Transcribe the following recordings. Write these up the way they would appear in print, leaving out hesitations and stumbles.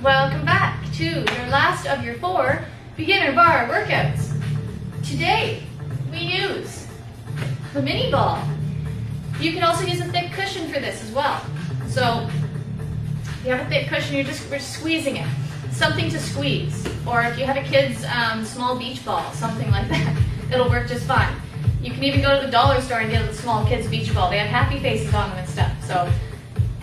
Welcome back to your last of your 4 beginner bar workouts. Today we use the mini ball. You can also use a thick cushion for this as well. So if you have a thick cushion, we're squeezing it. Something to squeeze. Or if you have a kid's small beach ball, something like that, it'll work just fine. You can even go to the dollar store and get a small kid's beach ball. They have happy faces on them and stuff. So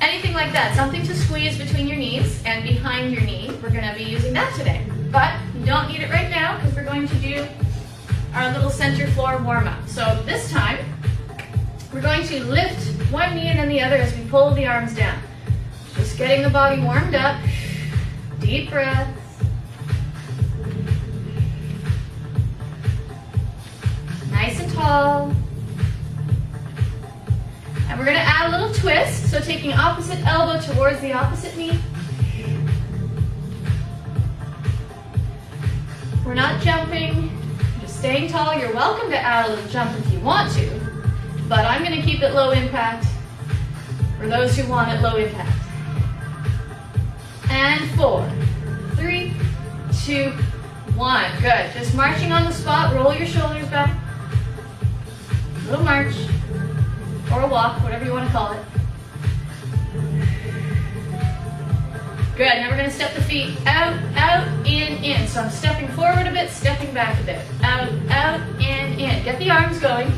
anything like that, something to squeeze between your knees and behind your knee. We're going to be using that today. But you don't need it right now because we're going to do our little center floor warm-up. So this time, we're going to lift one knee and then the other as we pull the arms down. Just getting the body warmed up. Deep breaths. Nice and tall. And we're going to add a little twist, so taking opposite elbow towards the opposite knee. We're not jumping, just staying tall. You're welcome to add a little jump if you want to, but I'm going to keep it low impact for those who want it low impact. And 4, 3, 2, 1. Good. Just marching on the spot. Roll your shoulders back. Little march. Or a walk, whatever you want to call it. Good. Now we're going to step the feet out, out, in. So I'm stepping forward a bit, stepping back a bit. Out, out, in. Get the arms going.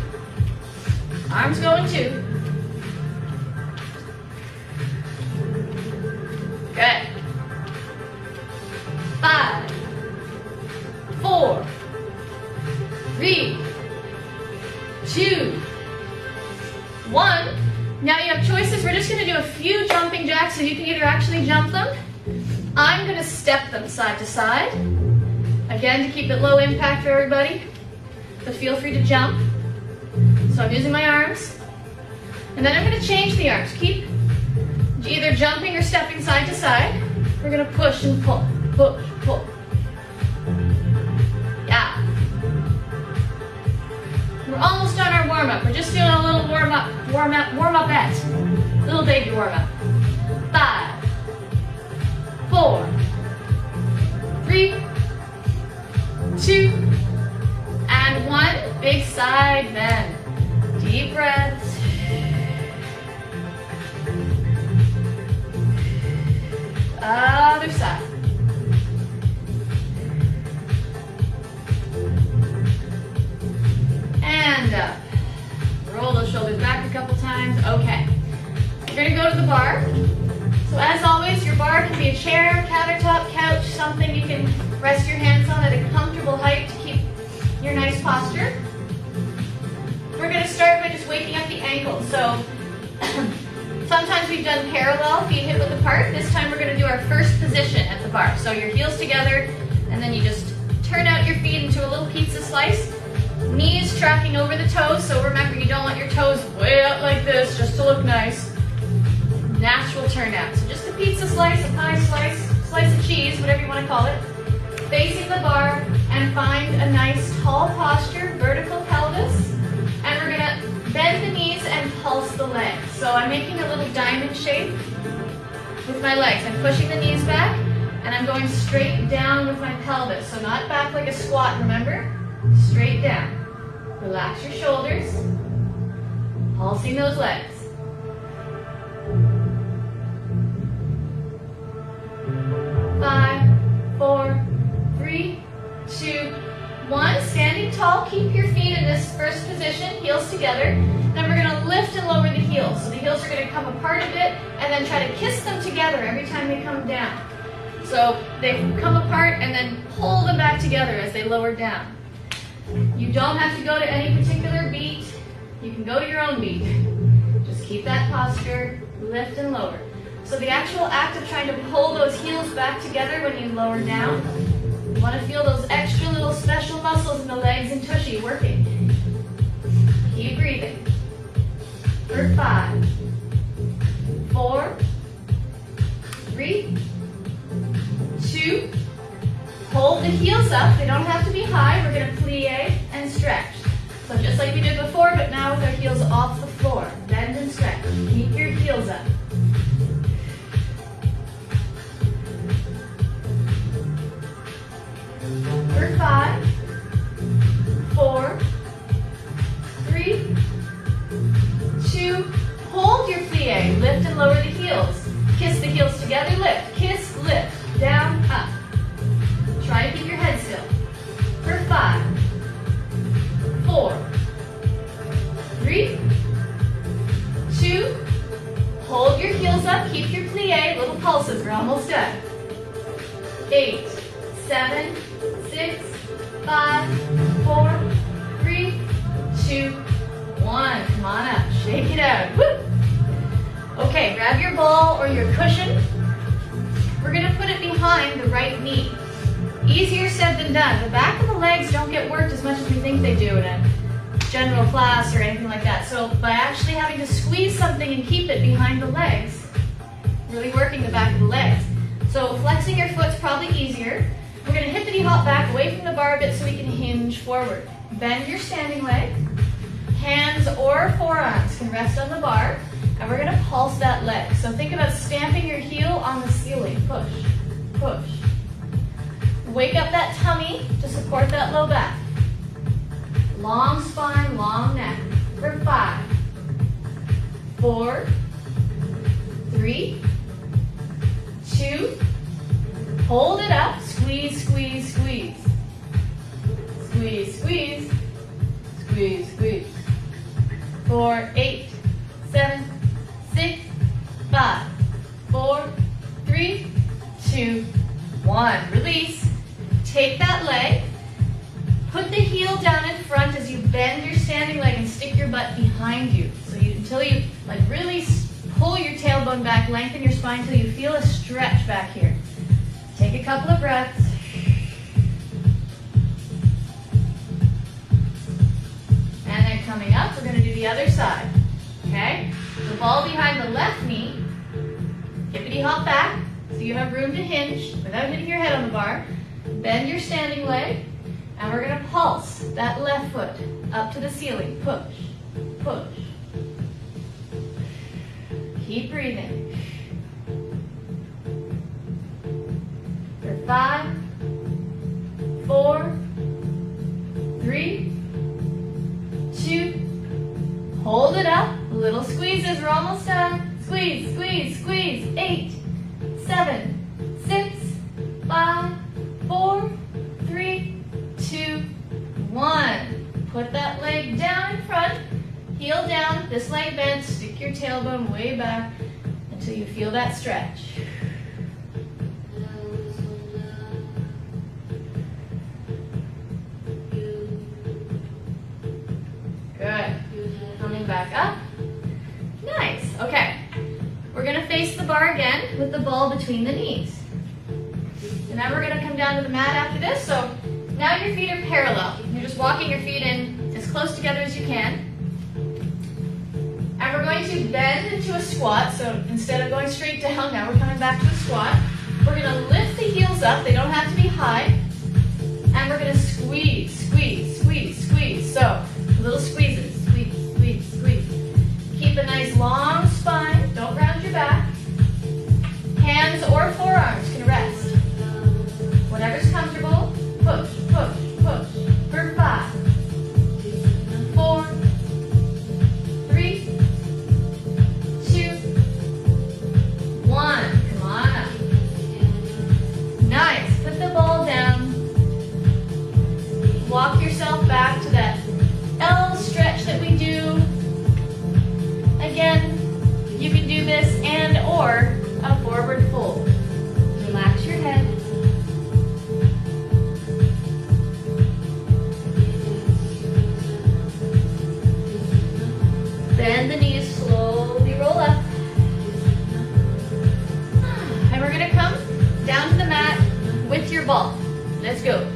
Arms going too. Good. 5, 4, 3, 2, 1. Now you have choices. We're just going to do a few jumping jacks, so you can either actually jump them. I'm going to step them side to side. Again, to keep it low impact for everybody, but feel free to jump. So I'm using my arms. And then I'm going to change the arms. Keep either jumping or stepping side to side. We're going to push and pull, push, pull. Yeah. We're almost done our warm-up. We're just doing a little warm-up-ette. Little baby warm-up. 5, 4, 3, 2, and 1. Big side bend. Deep breaths. Other side. And up. Roll those shoulders back a couple times. Okay. You're going to go to the bar. So as always, your bar can be a chair, countertop, couch, something you can rest your hands on at a comfortable height to keep your nice posture. We're going to start by just waking up the ankles. So sometimes we've done parallel, feet hip width apart. This time we're going to do our first position at the bar. So your heels together, and then you just turn out your feet into a little pizza slice. Knees tracking over the toes, so remember you don't want your toes way out like this just to look nice. Natural turnout. So just a pizza slice, a pie slice of cheese, whatever you want to call it. Facing the bar and find a nice tall posture, vertical pelvis. And we're going to bend the knees and pulse the legs. So I'm making a little diamond shape with my legs. I'm pushing the knees back and I'm going straight down with my pelvis. So not back like a squat, remember? Straight down. Relax your shoulders. Pulsing those legs. 5, 4, 3, 2, 1. Standing tall. Keep your feet in this first position, heels together. Then we're going to lift and lower the heels. So the heels are going to come apart a bit and then try to kiss them together every time they come down. So they come apart and then pull them back together as they lower down. You don't have to go to any particular beat. You can go to your own beat. Just keep that posture, lift and lower. So the actual act of trying to pull those heels back together when you lower down, you want to feel those extra little special muscles in the legs and tushy working. Keep breathing. For 5, 4, 3, 2, hold the heels up. They don't have to be high. We're going to plie and stretch. So just like we did before, but now with our heels off the floor. Bend and stretch. Keep your heels up. plie. Lift and lower the heels. Kiss the heels together, lift. Kiss, lift. Down, up. Try to keep your head still. For 5, 4, 3, 2, hold your heels up, keep your plie, little pulses, we're almost done. 8, 7, 6, 5, 4, 3, 2, 1. Come on up, shake it out. Woo. Okay, grab your ball or your cushion. We're gonna put it behind the right knee. Easier said than done. The back of the legs don't get worked as much as we think they do in a general class or anything like that. So by actually having to squeeze something and keep it behind the legs, really working the back of the legs. So flexing your foot's probably easier. We're gonna hippity hop back away from the bar a bit so we can hinge forward. Bend your standing leg. Hands or forearms can rest on the bar. And we're gonna pulse that leg. So think about stamping your heel on the ceiling. Push, push. Wake up that tummy to support that low back. Long spine, long neck. For 5, 4, 3, 2, hold it up. Squeeze, squeeze, squeeze. Squeeze, squeeze. Squeeze, squeeze. 4, 8, 7, 6, 5, 4, 3, 2, 1. Release. Take that leg. Put the heel down in front as you bend your standing leg and stick your butt behind you. So until you like really pull your tailbone back, lengthen your spine until you feel a stretch back here. Take a couple of breaths. And then coming up, we're going to do the other side. Okay? The ball behind the left knee. Hippity hop back so you have room to hinge without hitting your head on the bar. Bend your standing leg. And we're going to pulse that left foot up to the ceiling. Push, push. Keep breathing. For 5, 4, 3, 2, hold it up. Little squeezes, we're almost done. Squeeze, squeeze, squeeze. 8, 7, 6, 5, 4, 3, 2, 1. Put that leg down in front, heel down, this leg bent, stick your tailbone way back until you feel that stretch. Good. Coming back up. Nice. Okay. We're going to face the bar again with the ball between the knees. And then we're going to come down to the mat after this. So now your feet are parallel. You're just walking your feet in as close together as you can. And we're going to bend into a squat. So instead of going straight down, now we're coming back to a squat. We're going to lift the heels up. They don't have to be high. And we're going to squeeze, squeeze, squeeze, squeeze. So little squeezes. Squeeze, squeeze, squeeze. Keep a nice long spine. Don't round your back. Hands or forearms can rest. Whatever's comfortable. Push, push, push. For 5, 4, 3, 2, 1. Come on up. Nice. Put the ball down. Walk yourself back to that L stretch that we do. Again, you can do this and or a forward fold. Relax your head. Bend the knees, slowly roll up. And we're going to come down to the mat with your ball. Let's go.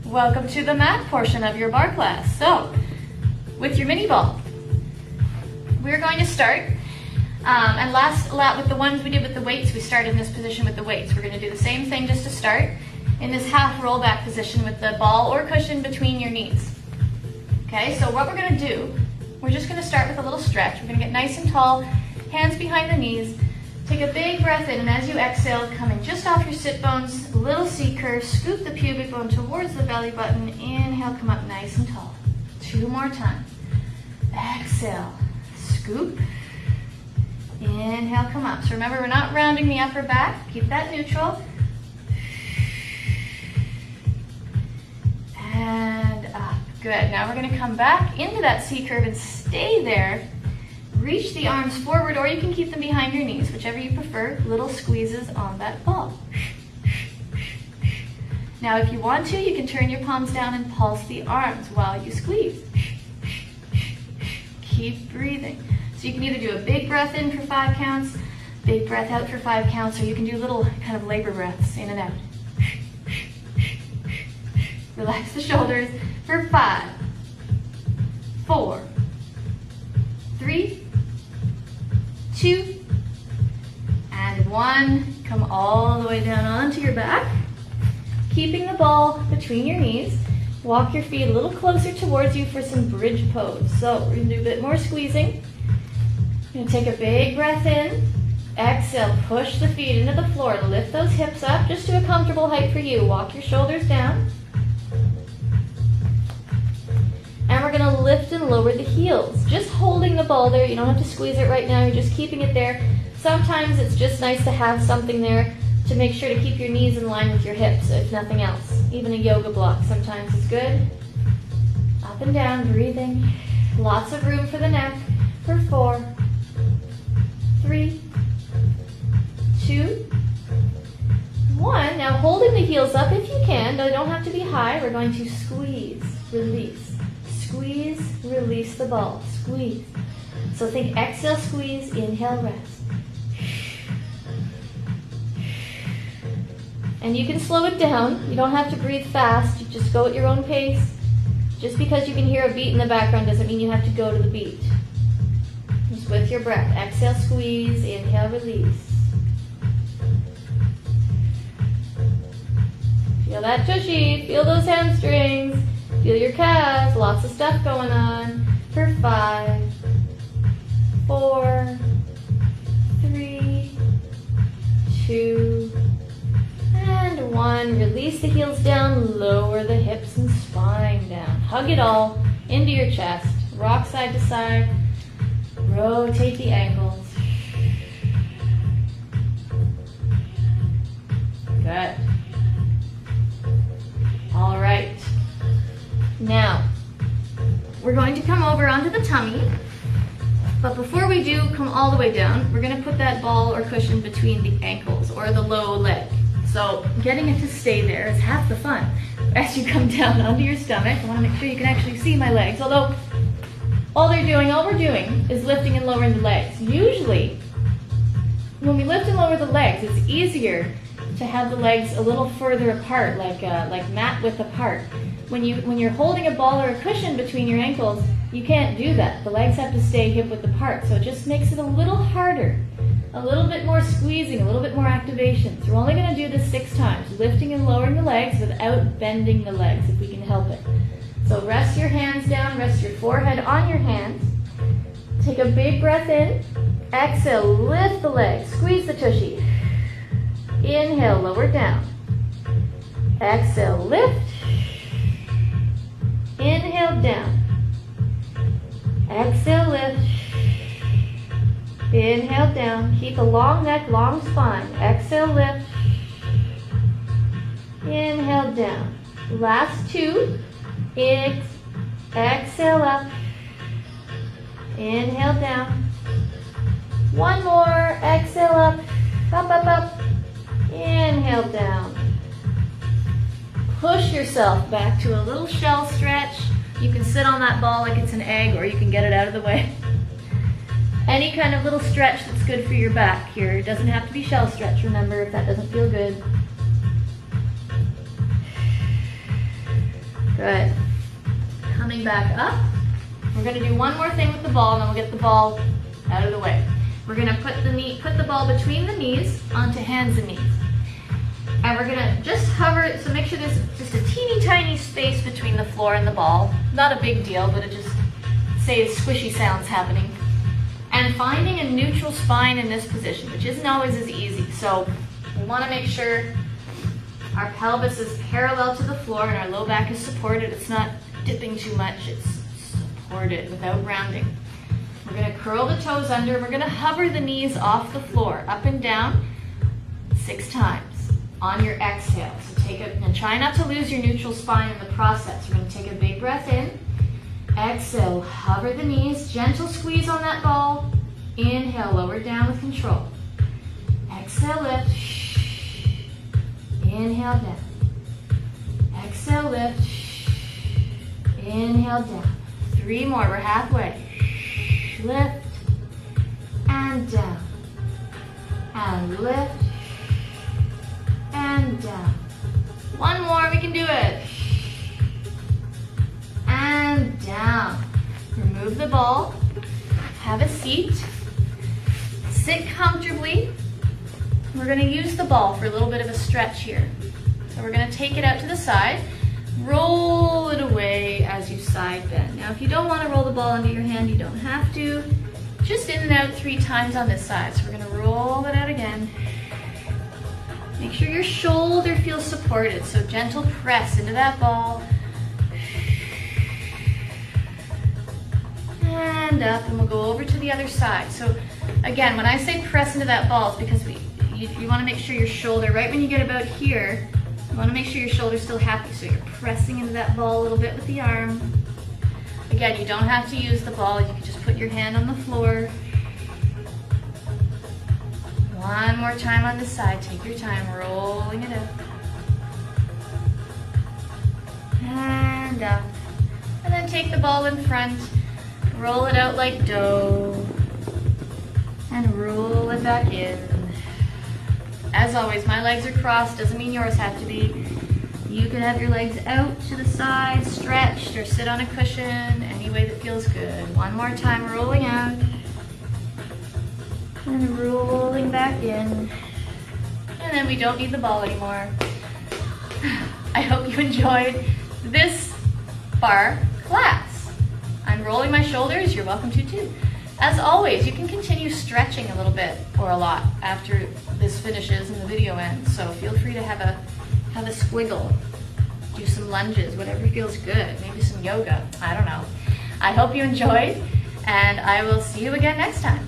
Welcome to the mat portion of your bar class. So, with your mini ball, we're going to start. And last with the ones we did with the weights, we started in this position with the weights. We're going to do the same thing just to start in this half rollback position with the ball or cushion between your knees. Okay, so what we're going to do, we're just going to start with a little stretch. We're going to get nice and tall, hands behind the knees. Take a big breath in, and as you exhale, come in just off your sit bones, a little C curve, scoop the pubic bone towards the belly button. Inhale, come up nice and tall. 2 more times. Exhale, scoop. Inhale, come up. So remember, we're not rounding the upper back. Keep that neutral. And up. Good. Now we're going to come back into that C curve and stay there. Reach the arms forward, or you can keep them behind your knees, whichever you prefer. Little squeezes on that ball. Now if you want to, you can turn your palms down and pulse the arms while you squeeze. Keep breathing. So you can either do a big breath in for 5 counts, big breath out for 5 counts, or you can do little kind of labor breaths in and out. Relax the shoulders for 5, 4, 3, 2, and 1. Come all the way down onto your back. Keeping the ball between your knees. Walk your feet a little closer towards you for some bridge pose. So we're going to do a bit more squeezing. You're going to take a big breath in. Exhale, push the feet into the floor. Lift those hips up just to a comfortable height for you. Walk your shoulders down. And we're going to lift and lower the heels. Just holding the ball there. You don't have to squeeze it right now. You're just keeping it there. Sometimes it's just nice to have something there to make sure to keep your knees in line with your hips, if nothing else. Even a yoga block sometimes is good. Up and down, breathing. Lots of room for the neck. For 4, 3, 2, 1. Now holding the heels up if you can. They don't have to be high. We're going to squeeze, release. Squeeze, release the ball. Squeeze. So think exhale, squeeze, inhale, rest. And you can slow it down. You don't have to breathe fast. You just go at your own pace. Just because you can hear a beat in the background doesn't mean you have to go to the beat. Just with your breath. Exhale, squeeze, inhale, release. Feel that tushy. Feel those hamstrings. Feel your calves. Lots of stuff going on. For 5, 4, 3, 2, and 1. Release the heels down, lower the hips and spine down. Hug it all into your chest. Rock side to side. Rotate the ankles. Good. All right. Now, we're going to come over onto the tummy. But before we do come all the way down, we're going to put that ball or cushion between the ankles or the low leg. So getting it to stay there is half the fun. As you come down onto your stomach, I want to make sure you can actually see my legs. Although all we're doing is lifting and lowering the legs. Usually, when we lift and lower the legs, it's easier to have the legs a little further apart, like mat width apart. When you're holding a ball or a cushion between your ankles, you can't do that. The legs have to stay hip width apart, so it just makes it a little harder. A little bit more squeezing, a little bit more activation. So we're only going to do this 6 times, lifting and lowering the legs without bending the legs if we can help it. So rest your hands down, rest your forehead on your hands. Take a big breath in. Exhale, lift the legs, squeeze the tushy. Inhale, lower down. Exhale, lift. Inhale, down. Exhale, lift. Inhale, down. Keep a long neck, long spine. Exhale, lift. Inhale, down. Last 2. Exhale, up. Inhale, down. 1 more. Exhale, up. Up, up, up. Inhale, down. Push yourself back to a little shell stretch. You can sit on that ball like it's an egg, or you can get it out of the way. Any kind of little stretch that's good for your back here. It doesn't have to be shell stretch, remember, if that doesn't feel good. Good. Coming back up. We're going to do one more thing with the ball, and then we'll get the ball out of the way. We're going to put the ball between the knees onto hands and knees. And we're going to just hover it, so make sure there's just a teeny tiny space between the floor and the ball. Not a big deal, but it just saves squishy sounds happening. And finding a neutral spine in this position, which isn't always as easy. So we want to make sure our pelvis is parallel to the floor and our low back is supported. It's not dipping too much, it's supported without rounding. We're gonna curl the toes under. We're gonna hover the knees off the floor, up and down, 6 times on your exhale. So take a, and try not to lose your neutral spine in the process. We're gonna take a big breath in. Exhale, hover the knees, gentle squeeze on that ball. Inhale, lower down with control. Exhale, lift. Inhale, down. Exhale, lift. Inhale, down. 3 more, we're halfway. Lift and down. And lift and down. 1 more, we can do it. And down. Remove the ball. Have a seat. Sit comfortably. We're going to use the ball for a little bit of a stretch here. So we're going to take it out to the side. Roll it away as you side bend. Now if you don't want to roll the ball under your hand, you don't have to. Just in and out 3 times on this side. So we're going to roll it out again. Make sure your shoulder feels supported. So gentle press into that ball. And up, and we'll go over to the other side. So again, when I say press into that ball, it's because you want to make sure your shoulder, right when you get about here, you want to make sure your shoulder's still happy. So you're pressing into that ball a little bit with the arm. Again, you don't have to use the ball. You can just put your hand on the floor. 1 more time on this side. Take your time, rolling it up. And up. And then take the ball in front. Roll it out like dough. And roll it back in. As always, my legs are crossed. Doesn't mean yours have to be. You can have your legs out to the side, stretched, or sit on a cushion, any way that feels good. 1 more time, rolling out. And rolling back in. And then we don't need the ball anymore. I hope you enjoyed this barre class. I'm rolling my shoulders, you're welcome to too. As always, you can continue stretching a little bit or a lot after this finishes and the video ends. So feel free to have a squiggle, do some lunges, whatever feels good, maybe some yoga, I don't know. I hope you enjoyed, and I will see you again next time.